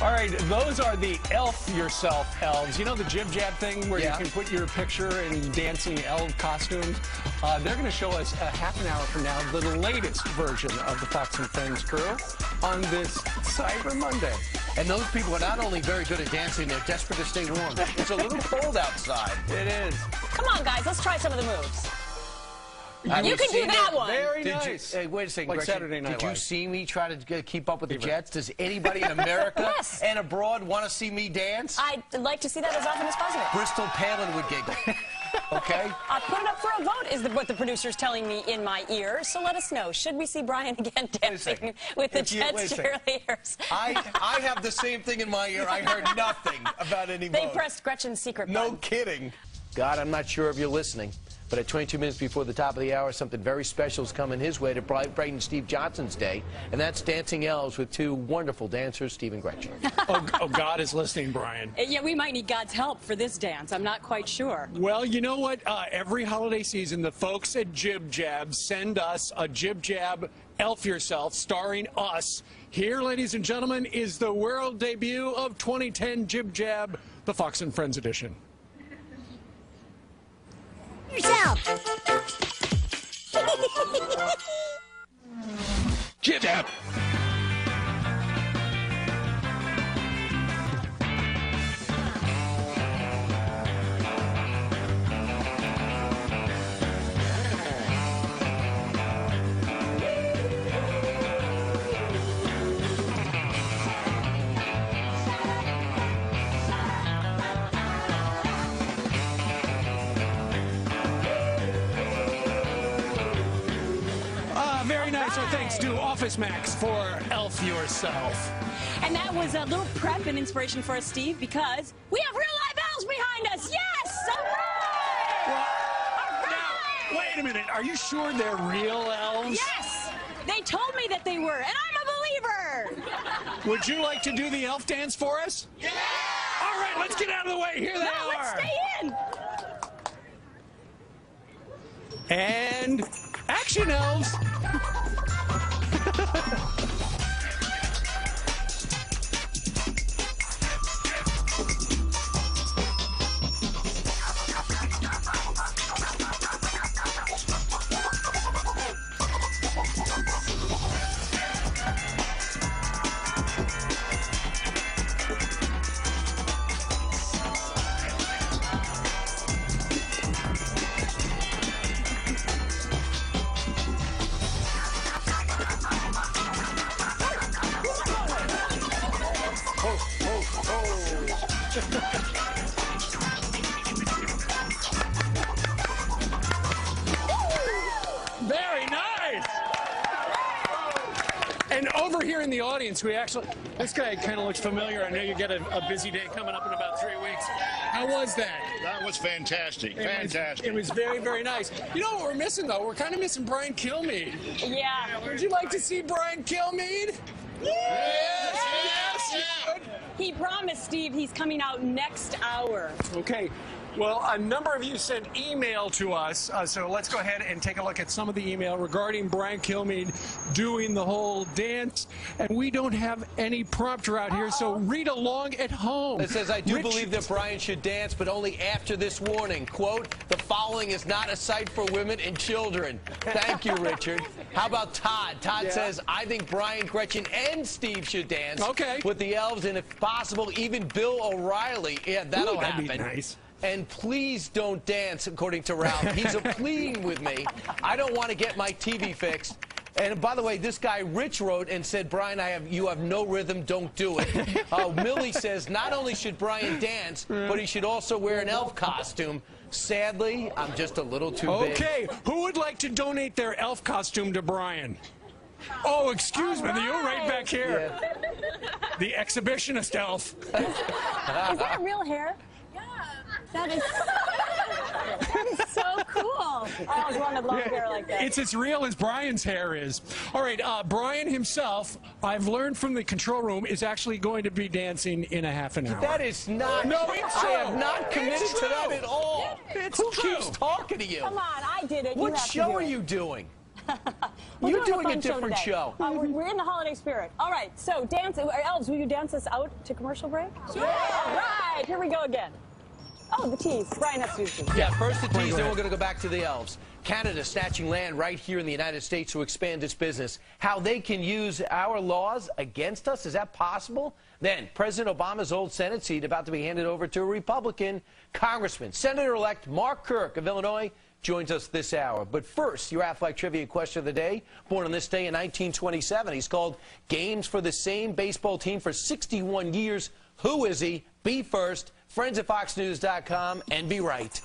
All right, those are the Elf Yourself elves. You know the jib jab thing where you can put your picture in dancing elf costumes? They're going to show us a half an hour from now the latest version of the Fox and Friends crew on this Cyber Monday. And those people are not only very good at dancing, they're desperate to stay warm. It's a little cold outside. It is. Come on, guys, let's try some of the moves. You can do that one. Very nice. Hey, wait a second, like Gretchen. Saturday Night Did you Live. see me try to keep up with the Jets? Does anybody in America and abroad want to see me dance? I'd like to see that as often as possible. Bristol Palin would giggle. Okay? Put it up for a vote is what the producer's telling me in my ear. So let us know. Should we see Brian again dancing with the Jets cheerleaders? I have the same thing in my ear. I heard nothing about any They vote. pressed Gretchen's secret No button. kidding. God, I'm not sure if you're listening, but at 22 minutes before the top of the hour, something very special is coming his way to brighten Steve Johnson's day, and that's Dancing Elves with two wonderful dancers, Steve and Gretchen. Oh, God is listening, Brian. Yeah, we might need God's help for this dance. I'm not quite sure. Well, you know what? Every holiday season, the folks at Jib Jab send us a Jib Jab Elf Yourself starring us. Here, ladies and gentlemen, is the world debut of 2010 Jib Jab, the Fox and Friends edition. Yourself. Jib Jab. Very nice. Well, thanks to Office Max for Elf Yourself. And that was a little prep and inspiration for us, Steve, because we have real live elves behind us. Yes! All right! Well, All right! now, wait a minute. Are you sure they're real elves? Yes! They told me that they were, and I'm a believer! Would you like to do the elf dance for us? Yeah! All right, let's get out of the way. Here they No, are. let's stay in! And action, elves. Very nice. And over here in the audience, this guy kind of looks familiar. I know you get a busy day coming up in about 3 weeks. How was that? That was fantastic. Fantastic. It was very, very nice. You know what we're missing, though? We're kind of missing Brian Kilmeade. Yeah. Would you like to see Brian Kilmeade? Yes, yes. He promised, Steve, he's coming out next hour. Okay. Well, a number of you sent email to us, so let's go ahead and take a look at some of the email regarding Brian Kilmeade doing the whole dance. And we don't have any prompter out here, so read along at home. It says, I do believe that Brian should dance, but only after this warning. Quote, the following is not a sight for women and children. Thank you, Richard. How about Todd? Todd says, I think Brian, Gretchen, and Steve should dance with the elves, and if possible, even Bill O'Reilly. Yeah, that'll happen. That'd be nice. And please don't dance, according to Ralph. He's pleading with me. I don't want to get my TV fixed. And by the way, this guy Rich wrote and said, Brian, you have no rhythm, don't do it. Millie says, not only should Brian dance, but he should also wear an elf costume. Sadly, I'm just a little too big. Okay, who would like to donate their elf costume to Brian? Oh, excuse me, you're right back here. Yeah. The exhibitionist elf. Is that real hair? Yeah. That is so cool. I always wanted long hair like that. It's as real as Brian's hair is. All right, Brian himself, I've learned from the control room, is actually going to be dancing in a half an hour. That is not. No, it's true. I have not committed to that at all. It's Who true. keeps talking to you? Come on, I did it. What show are you doing? You're doing a fun different today. show. We're in the holiday spirit. All right, so dance. Elves, will you dance us out to commercial break? Yeah. All right, here we go again. Oh, the tease. Brian has to do the tease. Yeah, first the tease, then we're going to go back to the Elves. Canada snatching land right here in the United States to expand its business. How they can use our laws against us, is that possible? Then, President Obama's old Senate seat about to be handed over to a Republican Congressman. Senator-elect Mark Kirk of Illinois joins us this hour. But first, your Athletic Trivia question of the day. Born on this day in 1927, he's called games for the same baseball team for 61 years. Who is he? Be first. Friends at FoxNews.com and be right.